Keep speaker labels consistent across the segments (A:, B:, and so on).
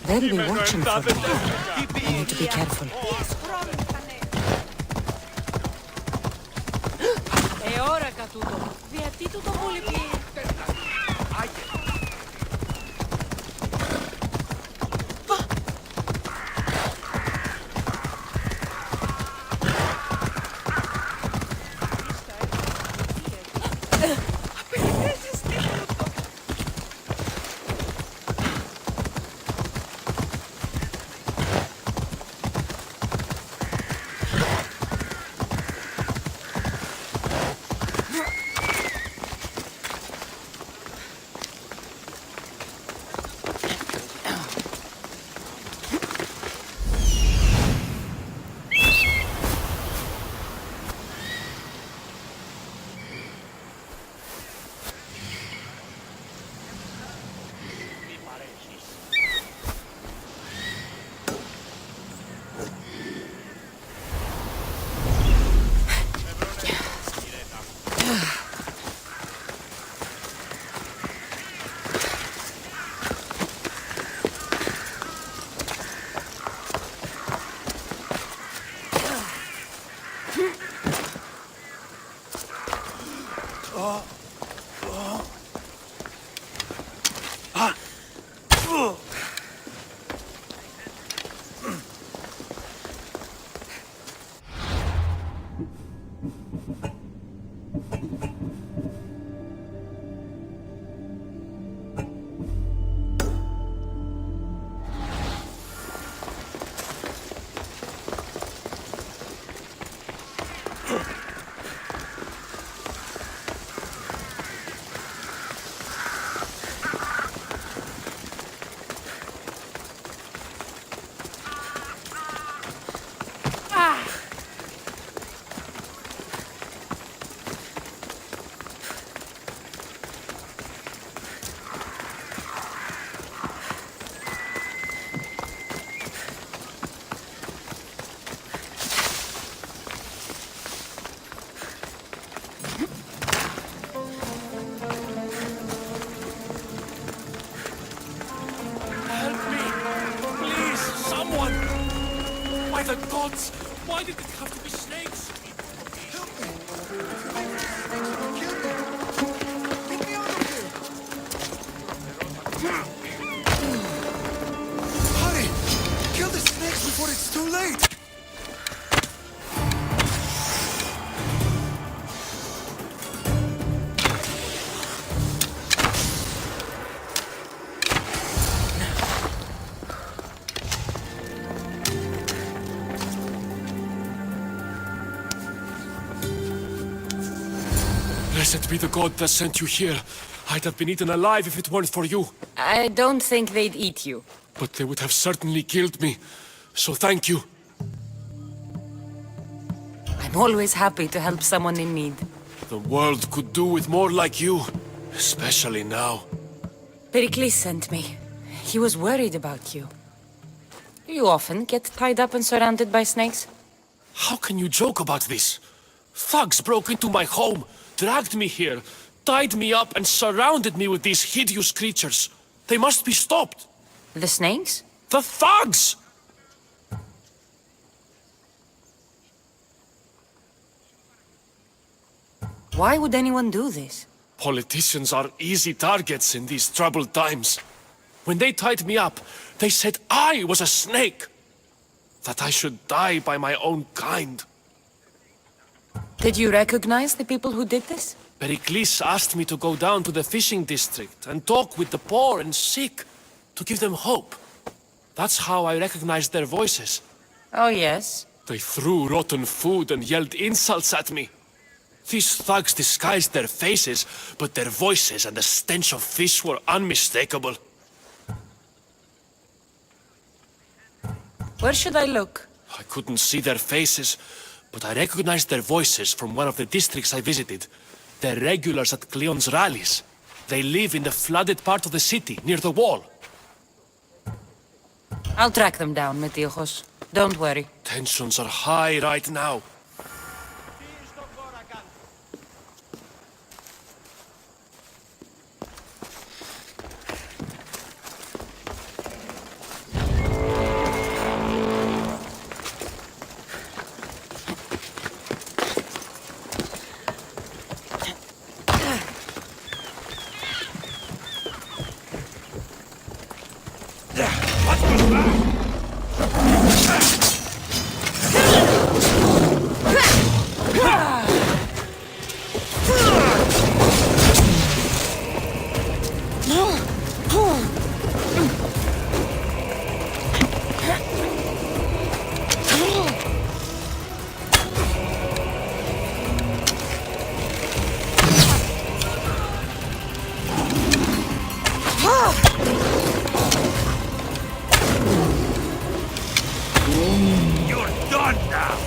A: They'll be watching for me. I need to be careful.
B: Ώρα κατούτο. Γιατί του το βολυπεί.
C: By the gods! Why did it have to be snakes?
A: Hurry! Kill the snakes before it's too late!
C: Blessed be the god that sent you here. I'd have been eaten alive if it weren't for you.
B: I don't think they'd eat you.
C: But they would have certainly killed me. So thank you.
B: I'm always happy to help someone in need.
C: The world could do with more like you. Especially now.
B: Pericles sent me. He was worried about you. You often get tied up and surrounded by snakes?
C: How can you joke about this? Thugs broke into my home, dragged me here, tied me up and surrounded me with these hideous creatures. They must be stopped.
B: The snakes?
C: The thugs!
B: Why would anyone do this?
C: Politicians are easy targets in these troubled times. When they tied me up, they said I was a snake. That I should die by my own kind.
B: Did you recognize the people who did this?
C: Pericles asked me to go down to the fishing district and talk with the poor and sick, to give them hope. That's how I recognized their voices.
B: Oh, yes.
C: They threw rotten food and yelled insults at me. These thugs disguised their faces, but their voices and the stench of fish were unmistakable.
B: Where should I look?
C: I couldn't see their faces, but I recognized their voices from one of the districts I visited. They're regulars at Cleon's rallies. They live in the flooded part of the city, near the wall.
B: I'll track them down, Metiochos. Don't worry.
C: Tensions are high right now.
A: You're done now!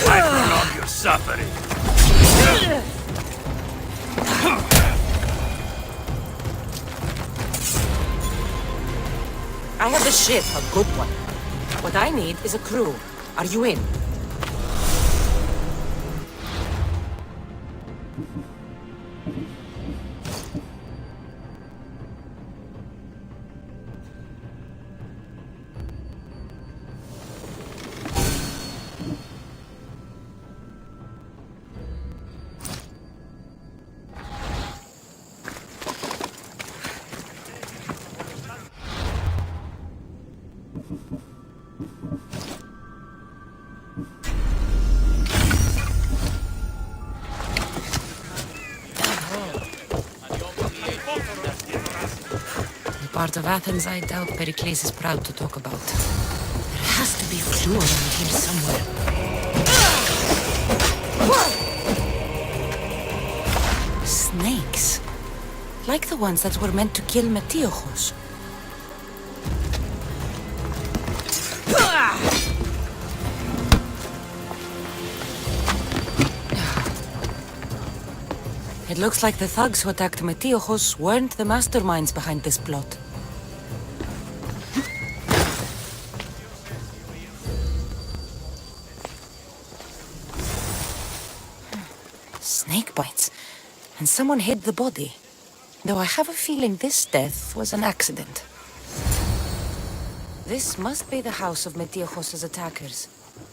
A: I prolong your suffering.
B: I have a ship, a good one. What I need is a crew. Are you in? Part of Athens I doubt Pericles is proud to talk about. There has to be a clue around here somewhere. Snakes. Like the ones that were meant to kill Metiochos. It looks like the thugs who attacked Metiochos weren't the masterminds behind this plot. Snake bites. And someone hid the body. Though I have a feeling this death was an accident. This must be the house of Metiochos' attackers.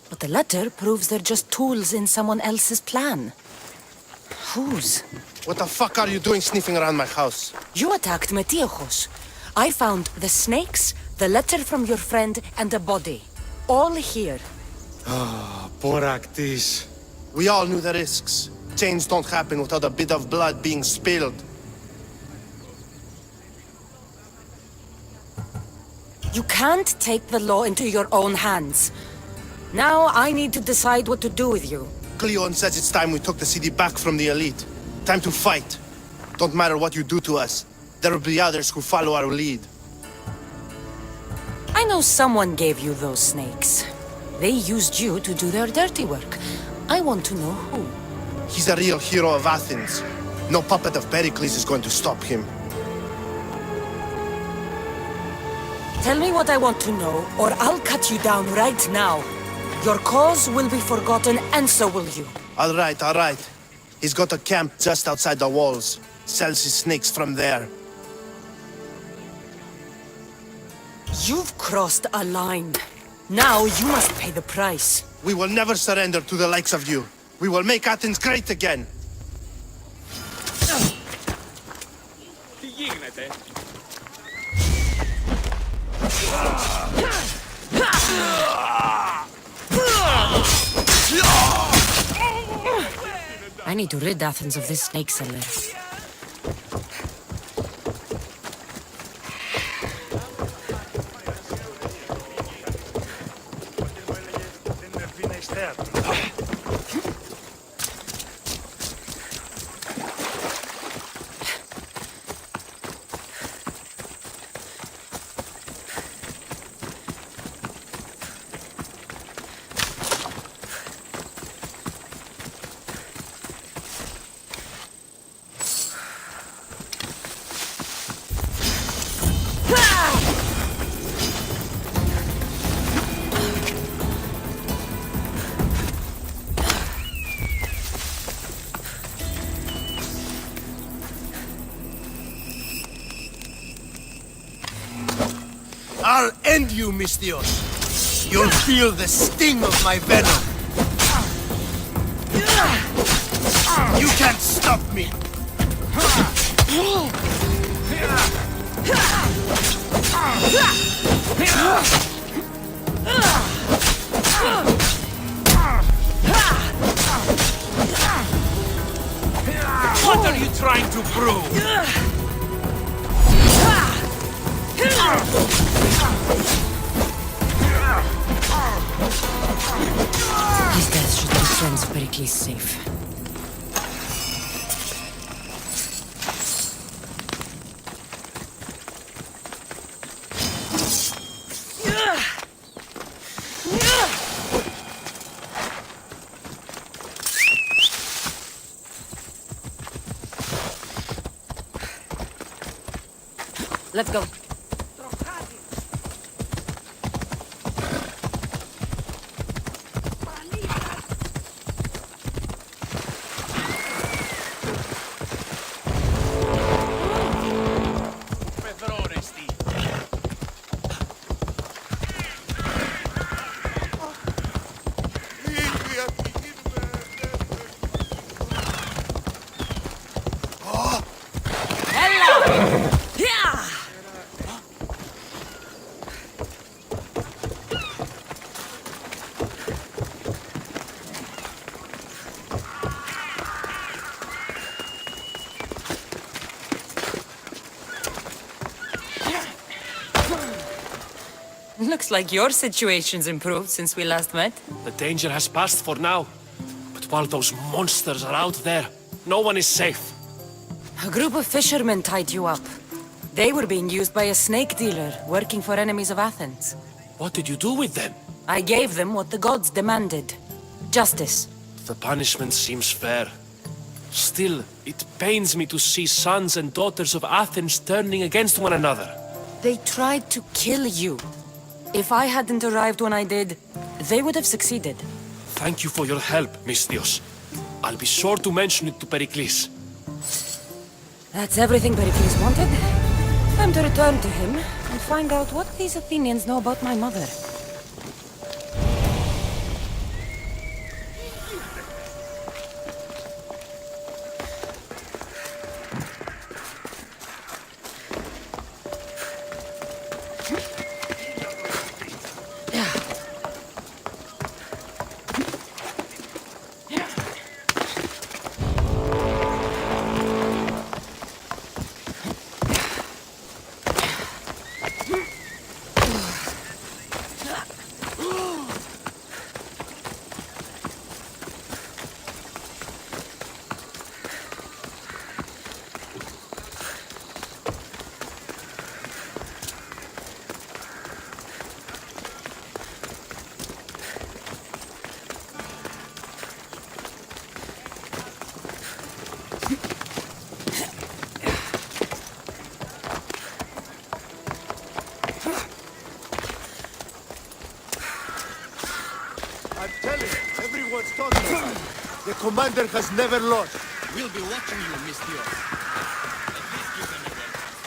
B: But the letter proves they're just tools in someone else's plan. Whose?
D: What the fuck are you doing sniffing around my house?
B: You attacked Metiochos. I found the snakes, the letter from your friend, and a body. All here.
A: Poraktis.
D: We all knew the risks. Change don't happen without a bit of blood being spilled.
B: You can't take the law into your own hands. Now I need to decide what to do with you.
D: Cleon says it's time we took the city back from the elite. Time to fight. Don't matter what you do to us. There will be others who follow our lead.
B: I know someone gave you those snakes. They used you to do their dirty work. I want to know who.
D: He's a real hero of Athens. No puppet of Pericles is going to stop him.
B: Tell me what I want to know, or I'll cut you down right now. Your cause will be forgotten, and so will you.
D: All right. He's got a camp just outside the walls. Sells his snakes from there.
B: You've crossed a line. Now you must pay the price.
D: We will never surrender to the likes of you. We will make Athens great again.
C: Τι γίνεται?
B: I need to rid Athens of this snake seller.
D: I'll end you, Mystios. You'll feel the sting of my venom. You can't stop me.
C: What are you trying to prove?
B: His death should keep friends of Pericles safe. Let's go. Looks like your situation's improved since we last met.
C: The danger has passed for now. But while those monsters are out there, no one is safe.
B: A group of fishermen tied you up. They were being used by a snake dealer working for enemies of Athens.
C: What did you do with them?
B: I gave them what the gods demanded. Justice.
C: The punishment seems fair. Still, it pains me to see sons and daughters of Athens turning against one another.
B: They tried to kill you. If I hadn't arrived when I did, they would have succeeded.
C: Thank you for your help, Misthios. I'll be sure to mention it to Pericles.
B: That's everything Pericles wanted. Time to return to him and find out what these Athenians know about my mother.
D: I'm telling you, everyone's talking about it. The commander has never lost.
A: We'll be watching you, Misthios. At least give them a welcome.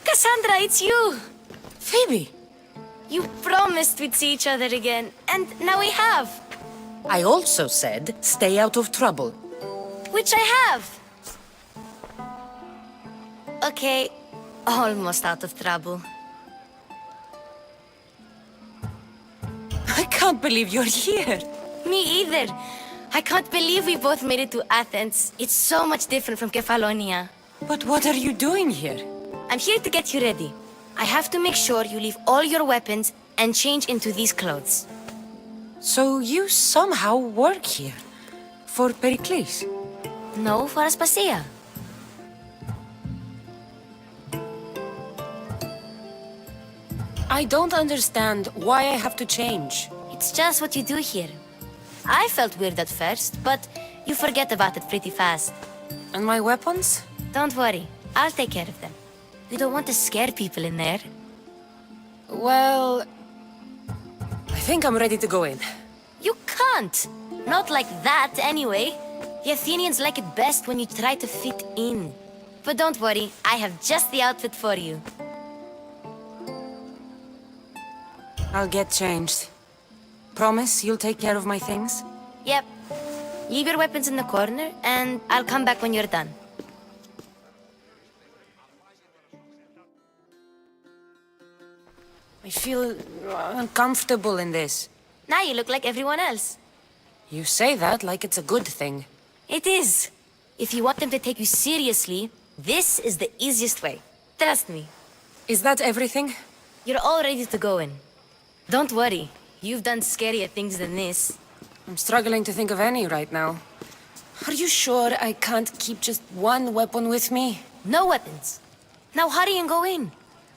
E: Cassandra, it's you!
B: Phoebe!
E: You promised we'd see each other again, and now we have.
B: I also said, stay out of trouble.
E: Which I have. Okay, almost out of trouble.
B: I can't believe you're here.
E: Me either. I can't believe we both made it to Athens. It's so much different from Kefalonia.
B: But what are you doing here?
E: I'm here to get you ready. I have to make sure you leave all your weapons and change into these clothes.
B: So you somehow work here? For Pericles?
E: No, for Aspasia.
B: I don't understand why I have to change.
E: It's just what you do here. I felt weird at first, but you forget about it pretty fast.
B: And my weapons?
E: Don't worry, I'll take care of them. We don't want to scare people in there.
B: Well, I think I'm ready to go in.
E: You can't! Not like that, anyway. The Athenians like it best when you try to fit in. But don't worry, I have just the outfit for you.
B: I'll get changed. Promise you'll take care of my things?
E: Yep. Leave your weapons in the corner, and I'll come back when you're done.
B: I feel uncomfortable in this.
E: Now you look like everyone else.
B: You say that like it's a good thing.
E: It is. If you want them to take you seriously, this is the easiest way. Trust me.
B: Is that everything?
E: You're all ready to go in. Don't worry. You've done scarier things than this.
B: I'm struggling to think of any right now. Are you sure I can't keep just one weapon with me?
E: No weapons. Now hurry and go in.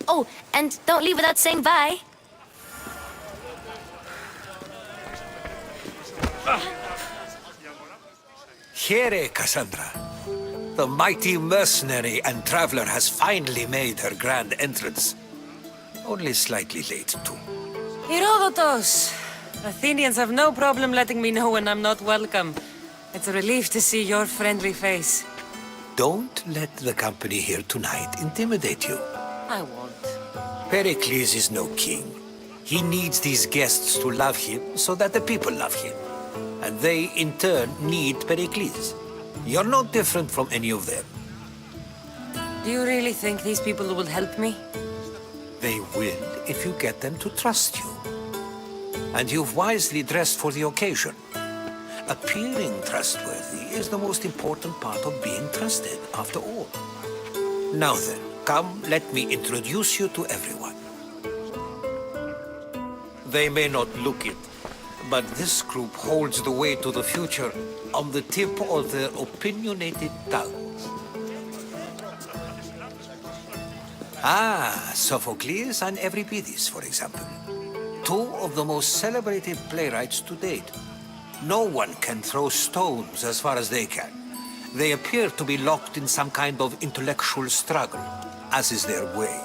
E: Oh, and don't leave without saying bye.
F: Here, Cassandra. The mighty mercenary and traveler has finally made her grand entrance. Only slightly late, too.
B: Herodotos! Athenians have no problem letting me know when I'm not welcome. It's a relief to see your friendly face.
F: Don't let the company here tonight intimidate you.
B: I won't.
F: Pericles is no king. He needs these guests to love him so that the people love him. And they, in turn, need Pericles. You're no different from any of them.
B: Do you really think these people will help me?
F: They will if you get them to trust you. And you've wisely dressed for the occasion. appearing trustworthy is the most important part of being trusted, after all. Now then, come, let me introduce you to everyone. They may not look it, but this group holds the way to the future on the tip of their opinionated tongues. Ah, Sophocles and Euripides, for example. Two of the most celebrated playwrights to date. No one can throw stones as far as they can. They appear to be locked in some kind of intellectual struggle, as is their way.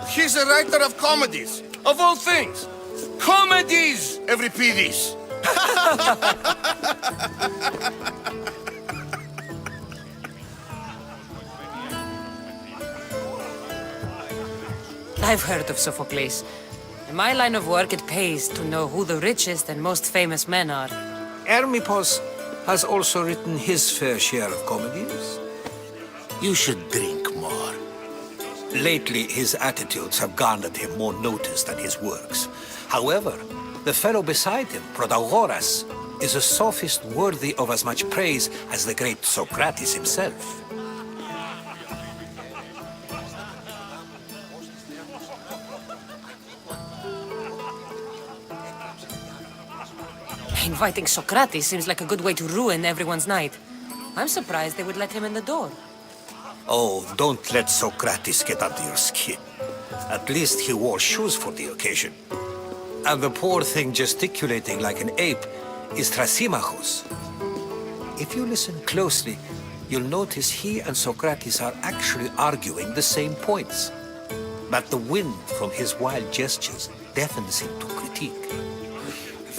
D: He's a writer of comedies, of all things. Comedies, Euripides.
B: I've heard of Sophocles. In my line of work, it pays to know who the richest and most famous men are.
F: Hermippos has also written his fair share of comedies. You should drink more. Lately, his attitudes have garnered him more notice than his works. However, the fellow beside him, Protagoras, is a sophist worthy of as much praise as the great Socrates himself.
B: Inviting Socrates seems like a good way to ruin everyone's night. I'm surprised they would let him in the door.
F: Oh, don't let Socrates get under your skin. At least he wore shoes for the occasion. And the poor thing gesticulating like an ape is Thrasymachos. If you listen closely, you'll notice he and Socrates are actually arguing the same points. But the wind from his wild gestures deafens him to critique.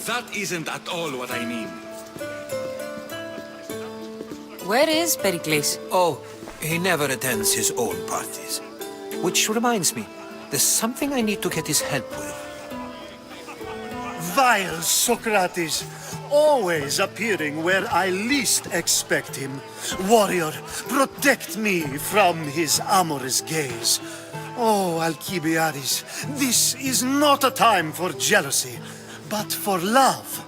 A: That isn't at all what I mean.
B: Where is Pericles?
F: Oh, he never attends his own parties. Which reminds me, there's something I need to get his help with.
G: Vile Socrates, always appearing where I least expect him. Warrior, protect me from his amorous gaze. Oh, Alcibiades, this is not a time for jealousy, but for love.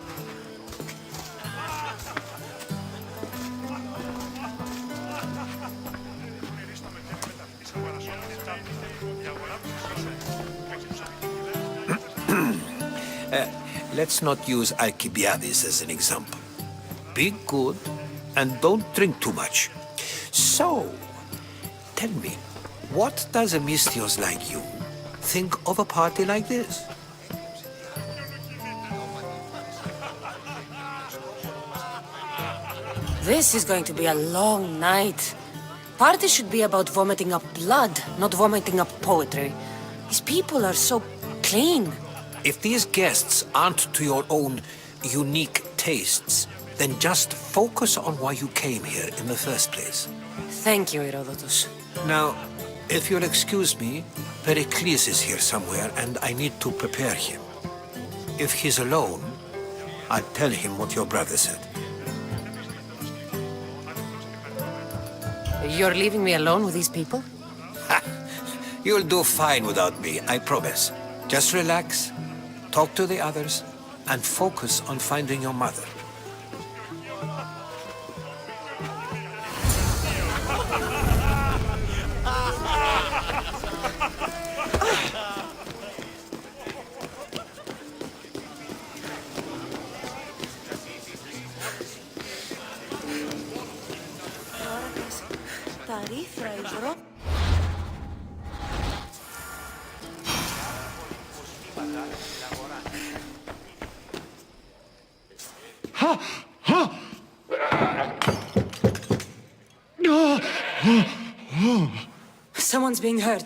F: Let's not use Alcibiades as an example. Be good and don't drink too much. So, tell me, what does a Mystios like you think of a party like this?
B: This is going to be a long night. Party should be about vomiting up blood, not vomiting up poetry. These people are so clean.
F: If these guests aren't to your own unique tastes, then just focus on why you came here in the first place.
B: Thank you, Herodotus.
F: Now, if you'll excuse me, Pericles is here somewhere and I need to prepare him. If he's alone, I'll tell him what your brother said.
B: You're leaving me alone with these people?
F: You'll do fine without me, I promise. Just relax, talk to the others, and focus on finding your mother.
B: Someone's being hurt.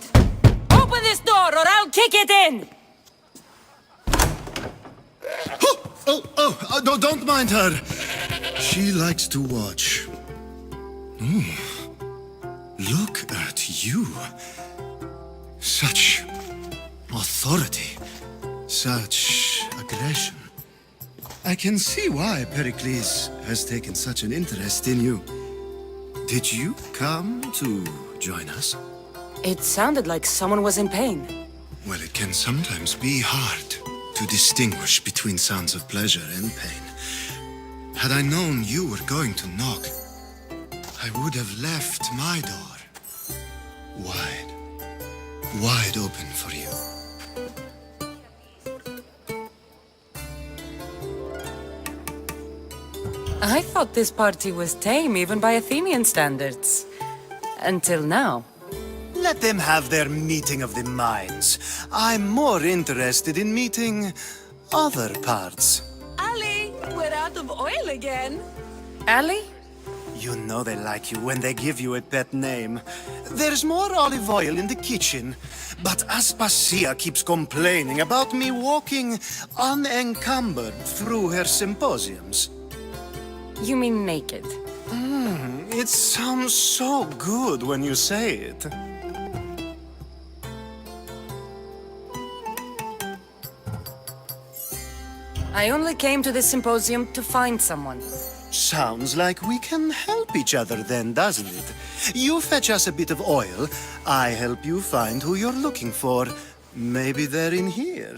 B: Open this door or I'll kick it in!
G: No, don't mind her. She likes to watch. Look at you. Such authority. Such aggression. I can see why Pericles has taken such an interest in you. Did you come to join us?
B: It sounded like someone was in pain.
G: Well, it can sometimes be hard to distinguish between sounds of pleasure and pain.
H: Had I known you were going to knock, I would have left my door wide open for you.
B: I thought this party was tame even by Athenian standards. Until now.
G: Let them have their meeting of the minds. I'm more interested in meeting other parts.
I: Ali, we're out of oil again.
B: Ali?
G: You know they like you when they give you a pet name. There's more olive oil in the kitchen, but Aspasia keeps complaining about me walking unencumbered through her symposiums.
B: You mean naked?
G: It sounds so good when you say it.
B: I only came to this symposium to find someone.
G: Sounds like we can help each other then, doesn't it? You fetch us a bit of oil, I help you find who you're looking for. Maybe they're in here.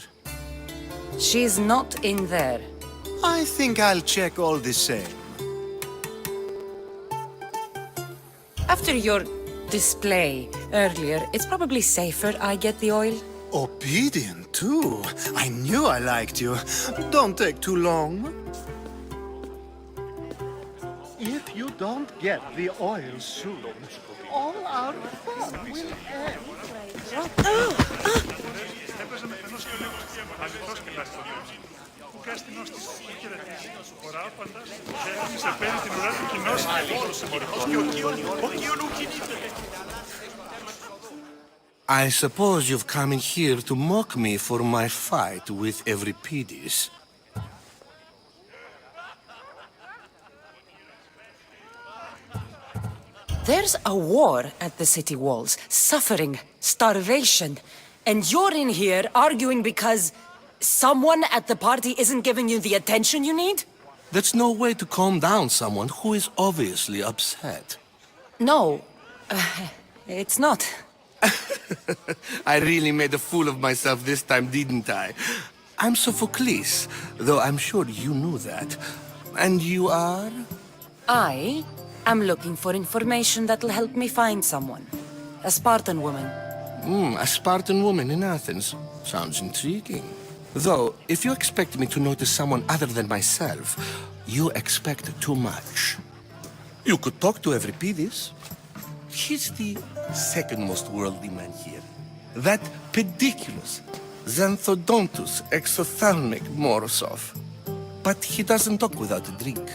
B: She's not in there.
G: I think I'll check all the same.
B: After your display earlier, it's probably safer I get the oil.
G: Obedient, too. I knew I liked you. Don't take too long. If you don't get the oil soon, all our fun will end.
J: I suppose you've come in here to mock me for my fight with Euripides.
B: There's a war at the city walls, suffering, starvation, and you're in here arguing because someone at the party isn't giving you the attention you need?
J: That's no way to calm down someone who is obviously upset.
B: No, it's not.
J: I really made a fool of myself this time, didn't I? I'm Sophocles, though I'm sure you knew that. And you are?
B: I'm looking for information that'll help me find someone. A Spartan woman.
J: A Spartan woman in Athens. Sounds intriguing. Though, if you expect me to notice someone other than myself, you expect too much. You could talk to Euripides. He's the second most worldly man here. That pediculous, Xanthodontus exophthalmic Morosov. But he doesn't talk without a drink.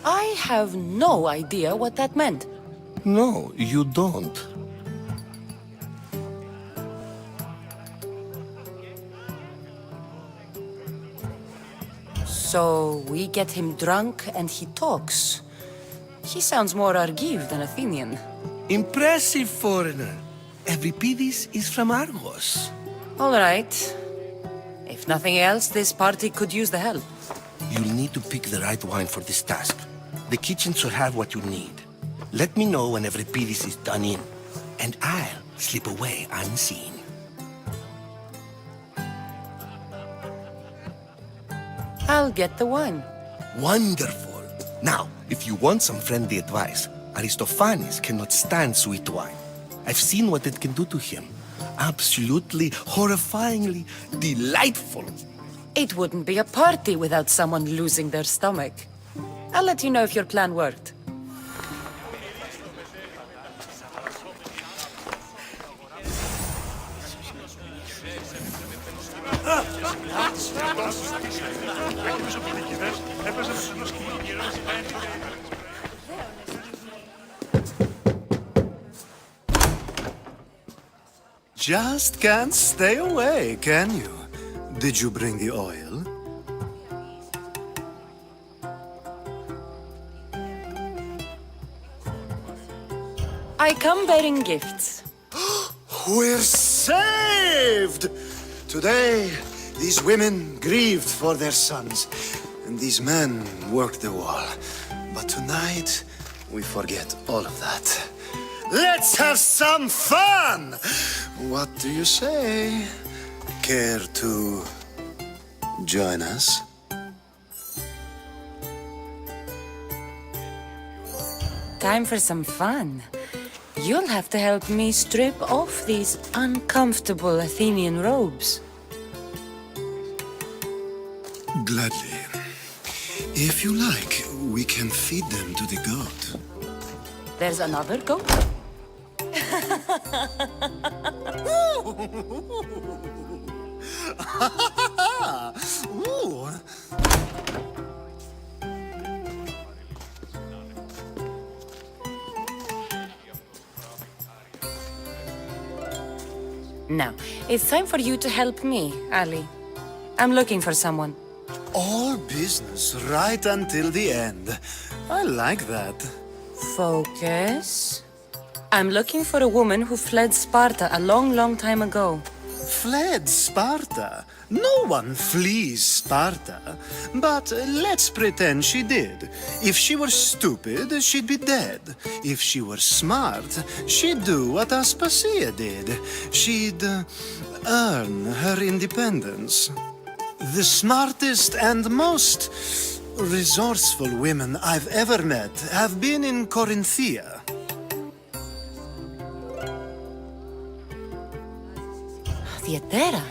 B: I have no idea what that meant.
J: No, you don't.
B: So we get him drunk and he talks. He sounds more Argive than Athenian.
J: Impressive foreigner. Euripides is from Argos.
B: All right. If nothing else, this party could use the help.
J: You'll need to pick the right wine for this task. The kitchen should have what you need. Let me know when Euripides is done in, and I'll slip away unseen.
B: I'll get the wine.
J: Wonderful. Now, if you want some friendly advice, Aristophanes cannot stand sweet wine. I've seen what it can do to him. Absolutely, horrifyingly delightful.
B: It wouldn't be a party without someone losing their stomach. I'll let you know if your plan worked.
G: Just can't stay away, can you? Did you bring the oil?
B: I come bearing gifts.
G: We're saved! Today, these women grieved for their sons, and these men worked the wall. But tonight, we forget all of that. Let's have some fun! What do you say? Care to join us?
B: Time for some fun. You'll have to help me strip off these uncomfortable Athenian robes.
H: Gladly. If you like, we can feed them to the goat.
B: There's another goat?
G: Ooh.
B: Now, it's time for you to help me, Ali. I'm looking for someone.
G: All business right until the end. I like that.
B: Focus. I'm looking for a woman who fled Sparta a long, long time ago.
G: Fled Sparta? No one flees Sparta. But let's pretend she did. If she were stupid, she'd be dead. If she were smart, she'd do what Aspasia did. She'd earn her independence. The smartest and most resourceful women I've ever met have been in Corinthia.
B: Theatera.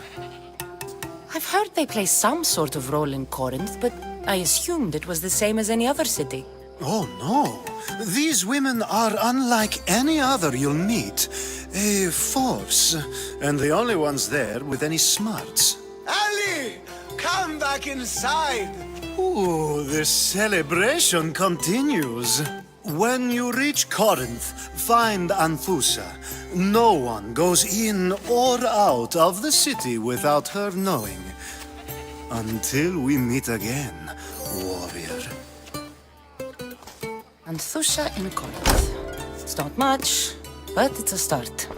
B: I've heard they play some sort of role in Corinth, but I assumed it was the same as any other city.
G: Oh, no. These women are unlike any other you'll meet. A force, and the only ones there with any smarts.
K: Ali! Come back inside!
G: Ooh, the celebration continues. When you reach Corinth, find Anthusa. No one goes in or out of the city without her knowing. Until we meet again, warrior.
B: Anthusa in Corinth. It's not much, but it's a start.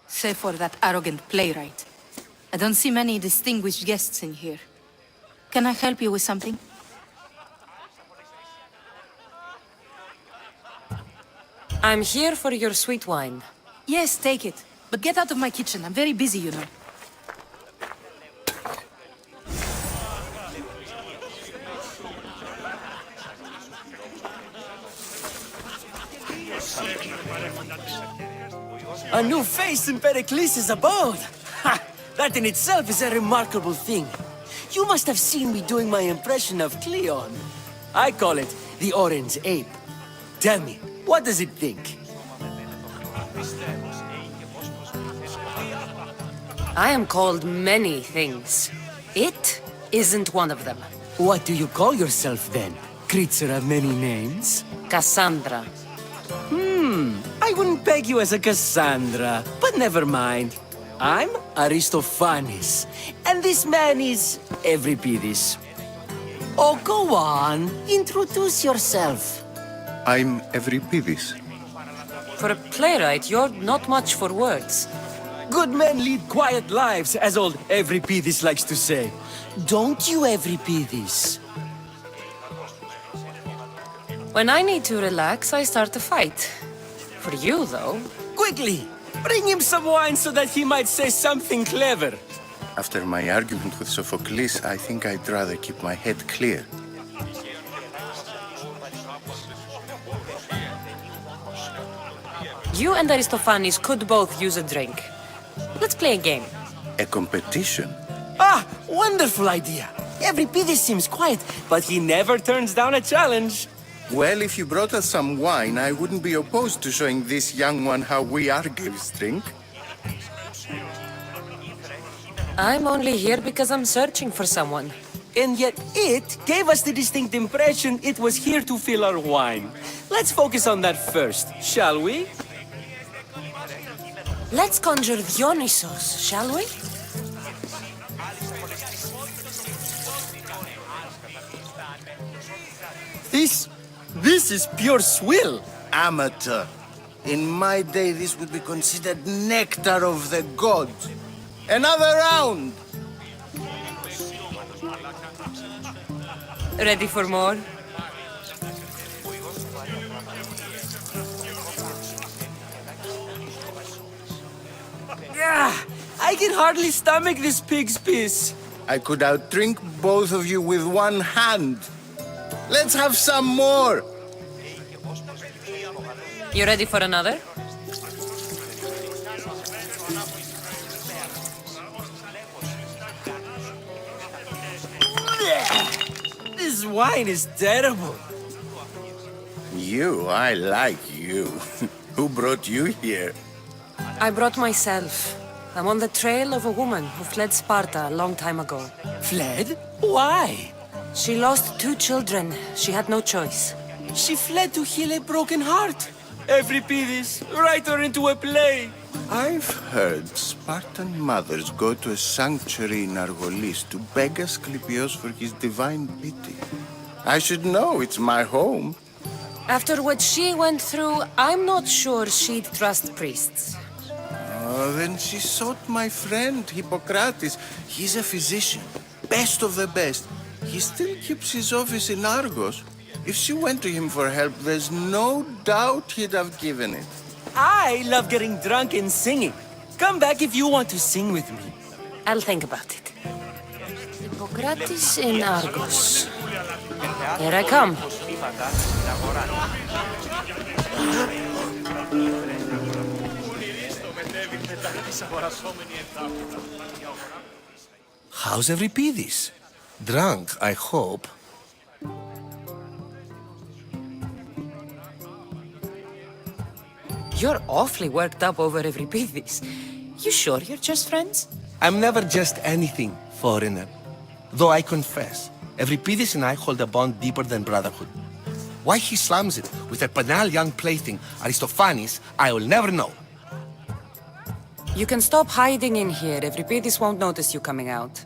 I: Save for that arrogant playwright. I don't see many distinguished guests in here. Can I help you with something?
B: I'm here for your sweet wine.
I: Yes, take it. But get out of my kitchen. I'm very busy, you know.
A: A new face in Pericles' abode! Ha! That in itself is a remarkable thing. You must have seen me doing my impression of Cleon. I call it the Orange Ape. Tell me, what does it think?
B: I am called many things. It isn't one of them.
A: What do you call yourself then? Creature of many names?
B: Cassandra.
A: I wouldn't peg you as a Cassandra, but never mind. I'm Aristophanes, and this man is Euripides. Oh, go on. Introduce yourself.
J: I'm Euripides.
B: For a playwright, you're not much for words.
A: Good men lead quiet lives, as old Euripides likes to say. Don't you, Euripides?
B: When I need to relax, I start a fight. For you, though.
A: Quickly! Bring him some wine so that he might say something clever.
J: After my argument with Sophocles, I think I'd rather keep my head clear.
B: You and Aristophanes could both use a drink. Let's play a game.
J: A competition?
A: Ah, wonderful idea. Euripides seems quiet, but he never turns down a challenge.
J: Well, if you brought us some wine, I wouldn't be opposed to showing this young one how we Argives drink.
B: I'm only here because I'm searching for someone.
A: And yet it gave us the distinct impression it was here to fill our wine. Let's focus on that first, shall we?
B: Let's conjure Dionysos, shall we?
A: This is pure swill.
K: Amateur. In my day, this would be considered nectar of the gods. Another round!
B: Ready for more?
A: I can hardly stomach this pig's piss.
K: I could outdrink both of you with one hand. Let's have some more!
B: You ready for another?
A: This wine is terrible.
K: I like you. Who brought you here?
B: I brought myself. I'm on the trail of a woman who fled Sparta a long time ago.
A: Fled? Why?
B: She lost 2 children. She had no choice.
A: She fled to heal a broken heart. Euripides, write her into a play.
K: I've heard Spartan mothers go to a sanctuary in Argolis to beg Asclepios for his divine pity. I should know, it's my home.
B: After what she went through, I'm not sure she'd trust priests.
K: Oh, then she sought my friend, Hippocrates. He's a physician, best of the best. He still keeps his office in Argos. If she went to him for help, there's no doubt he'd have given it.
A: I love getting drunk and singing. Come back if you want to sing with me.
B: I'll think about it. Hippocrates in Argos. Here I come.
J: How's Euripides? Drunk, I hope.
B: You're awfully worked up over Euripides. You sure you're just friends?
J: I'm never just anything, foreigner. Though I confess, Euripides and I hold a bond deeper than brotherhood. Why he slams it with a banal young plaything, Aristophanes, I will never know.
B: You can stop hiding in here. Euripides won't notice you coming out.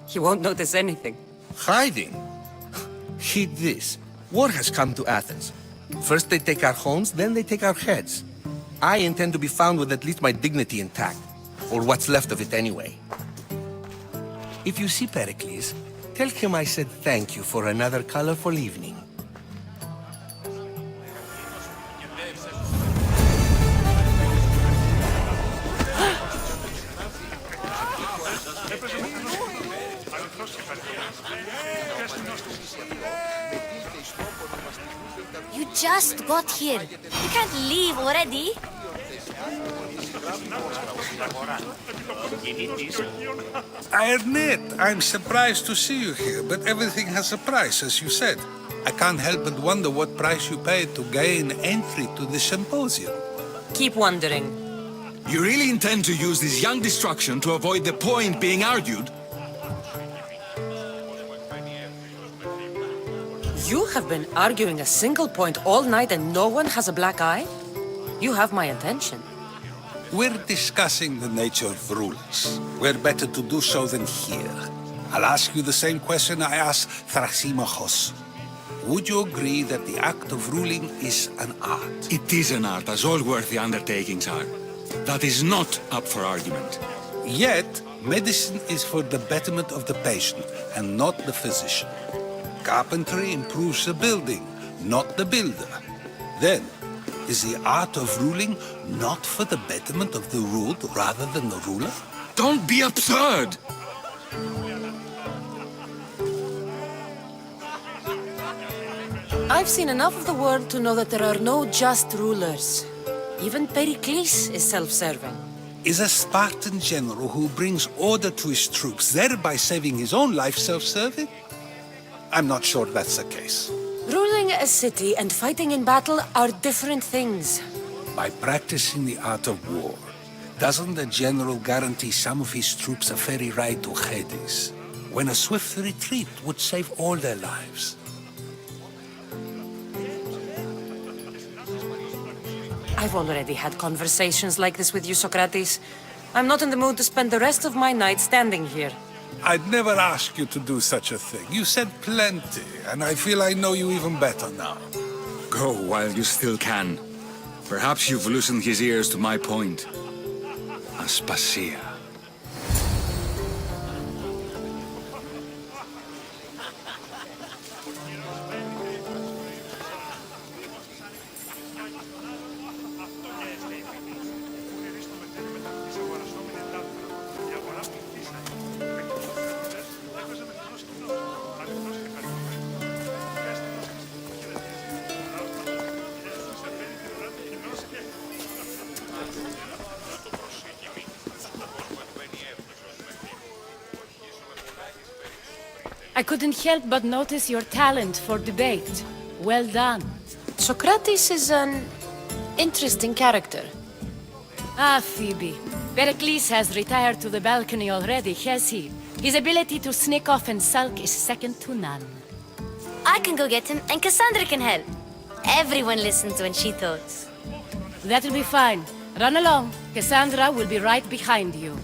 B: He won't notice anything.
J: Hiding? Heed this. War has come to Athens. First they take our homes, then they take our heads. I intend to be found with at least my dignity intact. Or what's left of it anyway. If you see Pericles, tell him I said thank you for another colorful evening.
E: You just got here. You can't leave already.
L: I admit, I'm surprised to see you here, but everything has a price, as you said. I can't help but wonder what price you paid to gain entry to the symposium.
B: Keep wondering.
M: You really intend to use this young destruction to avoid the point being argued?
B: You have been arguing a single point all night and no one has a black eye? You have my attention.
L: We're discussing the nature of rulers. Where better to do so than here? I'll ask you the same question I asked Thrasymachos. Would you agree that the act of ruling is an art?
M: It is an art, as all worthy undertakings are. That is not up for argument.
L: Yet, medicine is for the betterment of the patient and not the physician. Carpentry improves the building, not the builder. Then, is the art of ruling not for the betterment of the ruled rather than the ruler?
M: Don't be absurd!
B: I've seen enough of the world to know that there are no just rulers. Even Pericles is self-serving.
L: Is a Spartan general who brings order to his troops, thereby saving his own life, self-serving? I'm not sure that's the case.
B: Ruling a city and fighting in battle are different things.
L: By practicing the art of war, Doesn't the general guarantee some of his troops a ferry ride to Hades, when a swift retreat would save all their lives?
B: I've already had conversations like this with you, Socrates. I'm not in the mood to spend the rest of my night standing here.
L: I'd never ask you to do such a thing. You said plenty, and I feel I know you even better now.
M: Go while you still can. Perhaps you've loosened his ears to my point. Aspasia.
N: I couldn't help but notice your talent for debate. Well done.
B: Socrates is an interesting character.
N: Ah, Phoebe. Pericles has retired to the balcony already, has he? His ability to sneak off and sulk is second to none.
E: I can go get him, and Cassandra can help. Everyone listens when she talks.
N: That'll be fine. Run along. Cassandra will be right behind you.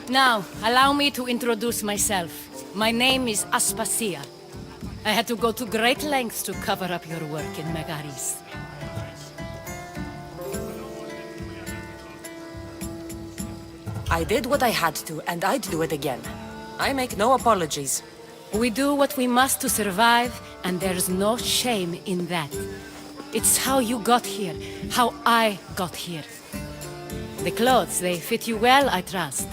N: Now, allow me to introduce myself. My name is Aspasia. I had to go to great lengths to cover up your work in Megaris.
B: I did what I had to, and I'd do it again. I make no apologies.
N: We do what we must to survive, and there's no shame in that. It's how you got here, how I got here. The clothes, they fit you well, I trust.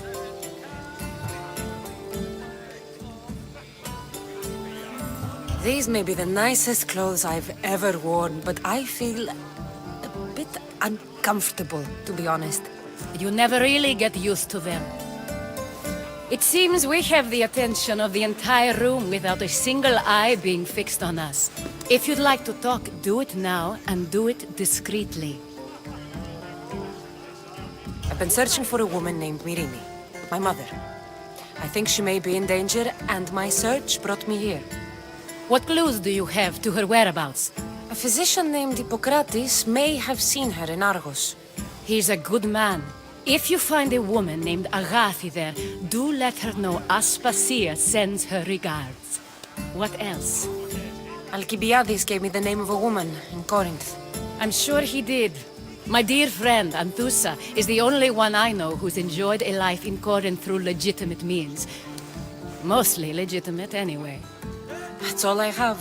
B: These may be the nicest clothes I've ever worn, but I feel a bit uncomfortable, to be honest.
N: You never really get used to them. It seems we have the attention of the entire room without a single eye being fixed on us. If you'd like to talk, do it now, and do it discreetly.
B: I've been searching for a woman named Myrine, my mother. I think she may be in danger, and my search brought me here.
N: What clues do you have to her whereabouts?
B: A physician named Hippocrates may have seen her in Argos.
N: He's a good man. If you find a woman named Agathi there, do let her know Aspasia sends her regards. What else?
B: Alcibiades gave me the name of a woman in Corinth.
N: I'm sure he did. My dear friend, Anthusa, is the only one I know who's enjoyed a life in Corinth through legitimate means. Mostly legitimate, anyway.
B: That's all I have.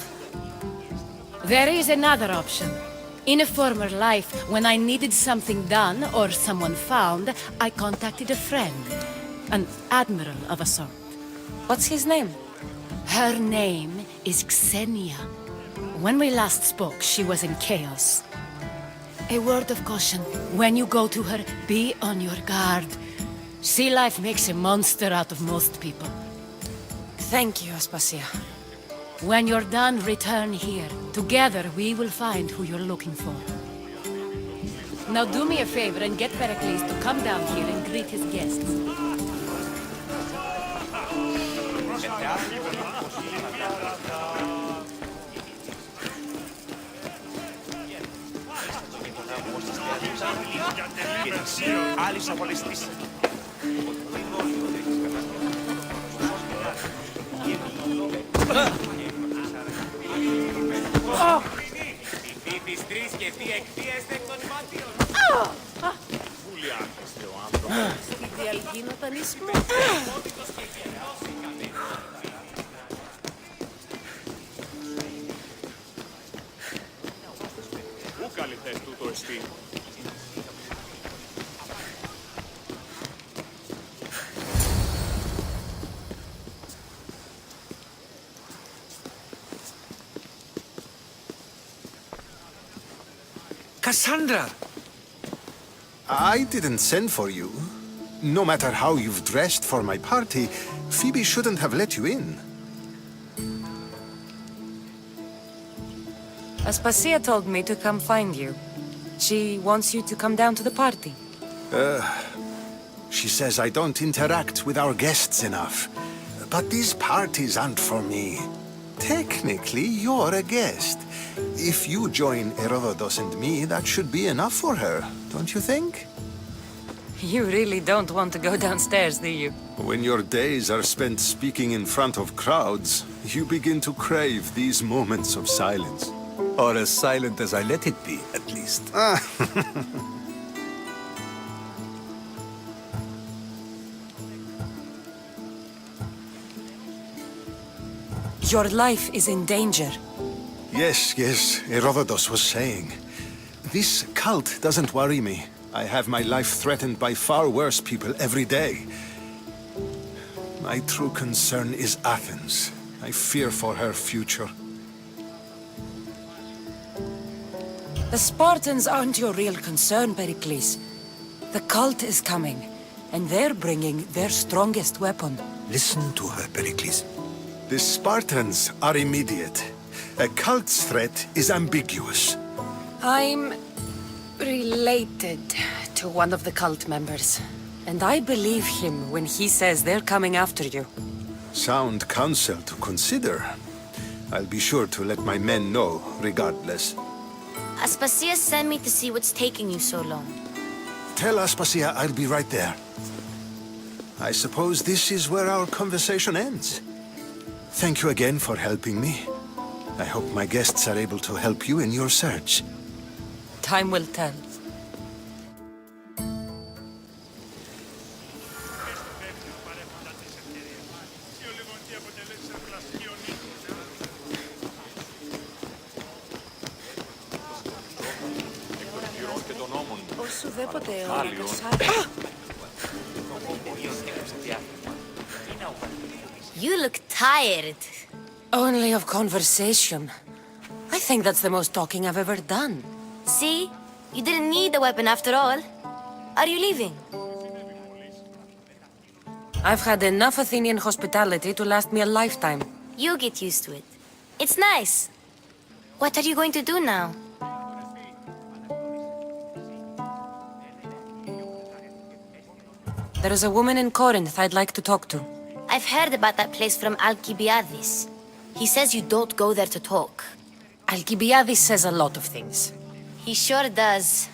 N: There is another option. In a former life, when I needed something done or someone found, I contacted a friend. An admiral of a sort.
B: What's his name?
N: Her name is Xenia. When we last spoke, she was in chaos. A word of caution. When you go to her, be on your guard. Sea life makes a monster out of most people.
B: Thank you, Aspasia.
N: When you're done, return here. Together, we will find who you're looking for. Now do me a favor and get Pericles to come down here and greet his guests.
F: Cassandra!
H: I didn't send for you. No matter how you've dressed for my party, Phoebe shouldn't have let you in.
B: Aspasia told me to come find you. She wants you to come down to the party.
H: She says I don't interact with our guests enough. But these parties aren't for me. Technically, you're a guest. If you join Herodotus and me, that should be enough for her, don't you think?
B: You really don't want to go downstairs, do you?
H: When your days are spent speaking in front of crowds, you begin to crave these moments of silence.
F: Or as silent as I let it be, at least.
B: Your life is in danger.
H: Yes, Herodotus was saying. This cult doesn't worry me. I have my life threatened by far worse people every day. My true concern is Athens. I fear for her future.
B: The Spartans aren't your real concern, Pericles. The cult is coming, and they're bringing their strongest weapon.
F: Listen to her, Pericles.
H: The Spartans are immediate. A cult's threat is ambiguous.
B: I'm related to one of the cult members, and I believe him when he says they're coming after you.
H: Sound counsel to consider. I'll be sure to let my men know, regardless.
E: Aspasia sent me to see what's taking you so long.
H: Tell Aspasia I'll be right there. I suppose this is where our conversation ends. Thank you again for helping me. I hope my guests are able to help you in your search.
B: Time will tell.
E: You look tired.
B: Only of conversation. I think that's the most talking I've ever done.
E: See? You didn't need the weapon after all. Are you leaving?
B: I've had enough Athenian hospitality to last me a lifetime.
E: You get used to it. It's nice. What are you going to do now?
B: There is a woman in Corinth I'd like to talk to.
E: I've heard about that place from Alcibiades. He says you don't go there to talk.
B: Alcibiades says a lot of things.
E: He sure does.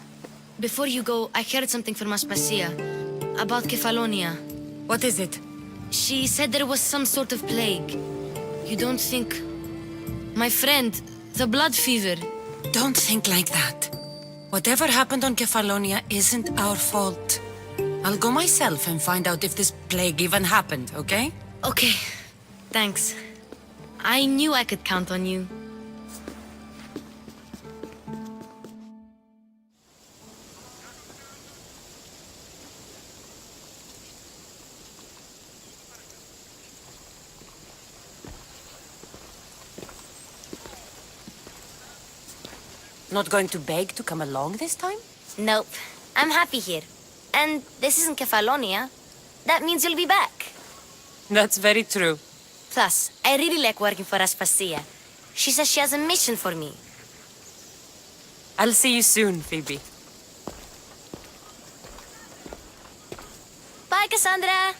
E: Before you go, I heard something from Aspasia about Kefalonia.
B: What is it?
E: She said there was some sort of plague. You don't think... My friend, the blood fever.
B: Don't think like that. Whatever happened on Kefalonia isn't our fault. I'll go myself and find out if this plague even happened, okay?
E: Okay. Thanks. I knew I could count on you.
B: Not going to beg to come along this time?
E: Nope. I'm happy here. And this isn't Kefalonia. That means you'll be back.
B: That's very true.
E: Plus, I really like working for Aspasia. She says she has a mission for me.
B: I'll see you soon, Phoebe.
E: Bye, Cassandra!